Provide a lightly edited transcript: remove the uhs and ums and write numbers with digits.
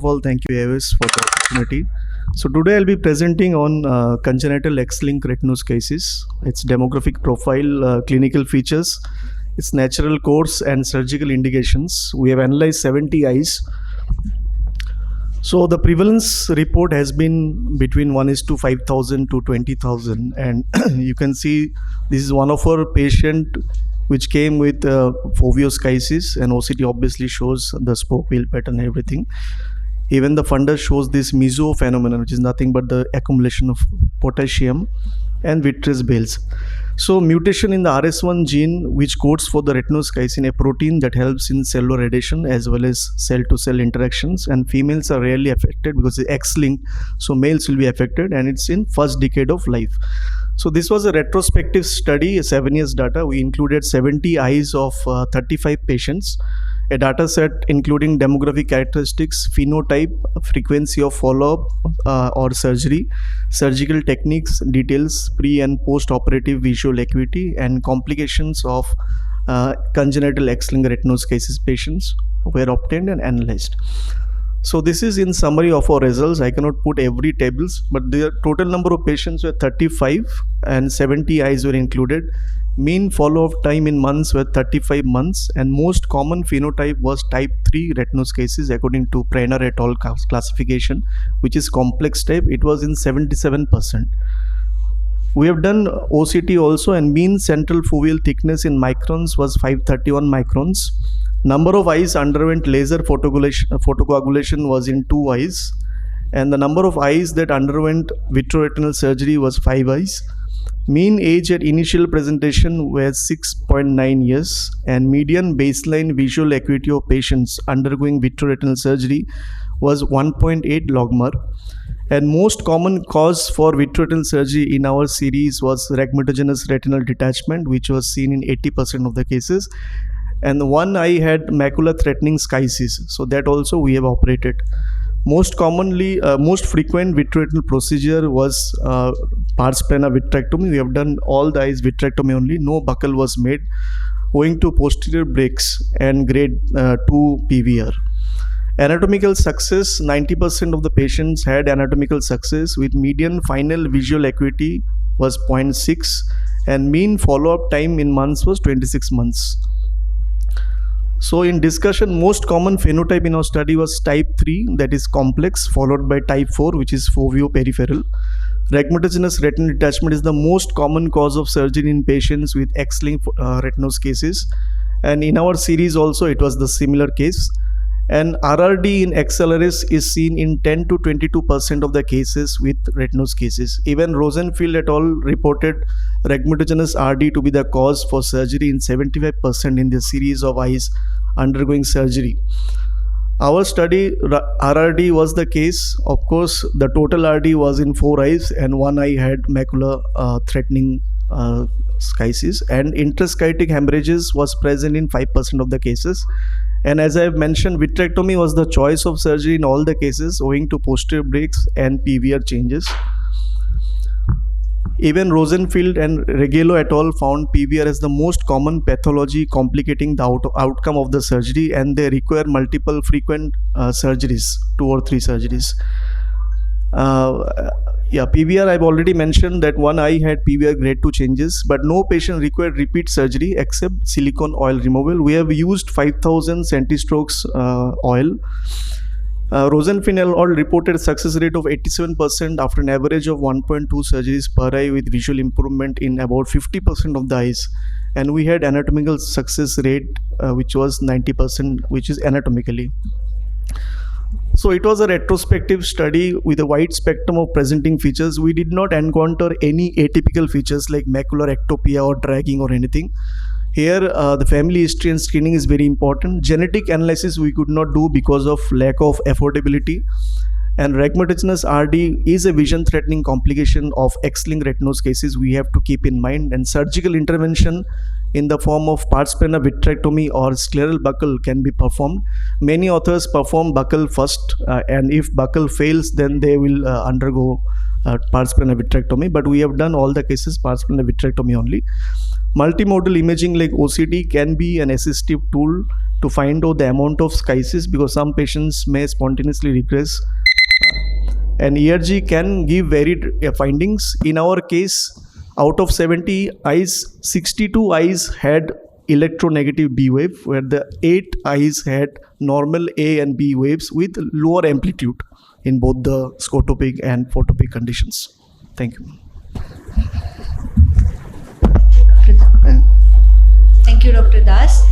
Well, thank you, Avis, for the opportunity. So today I'll be presenting on congenital X-linked retinoschisis, its demographic profile, clinical features, its natural course, and surgical indications. We have analyzed 70 eyes. So the prevalence report has been between 1:5,000 to 20,000, and you can see this is one of our patient which came with foveoschisis, and OCT obviously shows the spoke wheel pattern and everything. Even the fundus shows this meso phenomenon, which is nothing but the accumulation of potassium and vitreous bales. So mutation in the RS1 gene, which codes for the retinoschisin, a protein that helps in cellular adhesion as well as cell-to-cell interactions, and females are rarely affected because it's X-linked, so males will be affected, and it's in first decade of life. So this was a retrospective study, 7 years data. We included 70 eyes of 35 patients, a data set including demographic characteristics, phenotype, frequency of follow-up or surgery, surgical techniques, details, pre and post-operative visual acuity, and complications of congenital X-linked retinoschisis patients were obtained and analyzed. So this is in summary of our results. I cannot put every tables, but the total number of patients were 35 and 70 eyes were included. Mean follow-up time in months were 35 months, and most common phenotype was type 3 retinoschisis according to Preiner et al. Classification, which is complex type. It was in 77%. We have done OCT also, and mean central foveal thickness in microns was 531 microns. Number of eyes underwent laser photocoagulation was in 2 eyes, and the number of eyes that underwent vitreoretinal surgery was 5 eyes. Mean age at initial presentation was 6.9 years, and median baseline visual acuity of patients undergoing vitreoretinal surgery was 1.8 logMAR. And most common cause for vitreoretinal surgery in our series was rhegmatogenous retinal detachment, which was seen in 80% of the cases. And one eye had macula threatening schisis, so that also we have operated. Most frequent vitreoretinal procedure was pars plana vitrectomy. We have done all the eyes vitrectomy only. No buccal was made owing to posterior breaks and grade 2 PVR. Anatomical success, 90% of the patients had anatomical success, with median final visual acuity was 0.6, and mean follow-up time in months was 26 months. So in discussion, most common phenotype in our study was type 3, that is complex, followed by type 4, which is foveoperipheral. Rhegmatogenous retinal detachment is the most common cause of surgery in patients with X-linked retinoschisis, and in our series also it was the similar case. And RRD in XLRS is seen in 10 to 22% of the cases with retinoschisis. Even Rosenfield et al. Reported rhegmatogenous RD to be the cause for surgery in 75% in the series of eyes undergoing surgery. Our study, RRD was the case. Of course, the total RD was in 4 eyes, and 1 eye had macula threatening schisis, and intraschitic hemorrhages was present in 5% of the cases. And as I have mentioned, vitrectomy was the choice of surgery in all the cases owing to posterior breaks and PVR changes. Even Rosenfield and Regelo et al. Found PVR as the most common pathology complicating the outcome of the surgery, and they require multiple frequent surgeries, 2 or 3 surgeries. PVR, I've already mentioned that 1 eye had PVR grade 2 changes, but no patient required repeat surgery except silicone oil removal. We have used 5,000 centistrokes oil. Rosenfield et al. Reported success rate of 87% after an average of 1.2 surgeries per eye, with visual improvement in about 50% of the eyes. And we had anatomical success rate which was 90%, which is anatomically. So it was a retrospective study with a wide spectrum of presenting features. We did not encounter any atypical features like macular ectopia or dragging or anything. Here the family history and screening is very important. Genetic analysis we could not do because of lack of affordability. And rhegmatogenous RD is a vision threatening complication of X-linked retinoschisis we have to keep in mind, and surgical intervention in the form of pars plana vitrectomy or scleral buccal can be performed. Many authors perform buccal first, and if buccal fails, then they will undergo pars plana vitrectomy, but we have done all the cases pars plana vitrectomy only. Multimodal imaging like OCT can be an assistive tool to find out the amount of schisis, because some patients may spontaneously regress. And ERG can give varied findings. In our case, out of 70 eyes, 62 eyes had electronegative B wave, where the 8 eyes had normal A and B waves with lower amplitude in both the scotopic and photopic conditions. Thank you. Thank you, Dr. Das.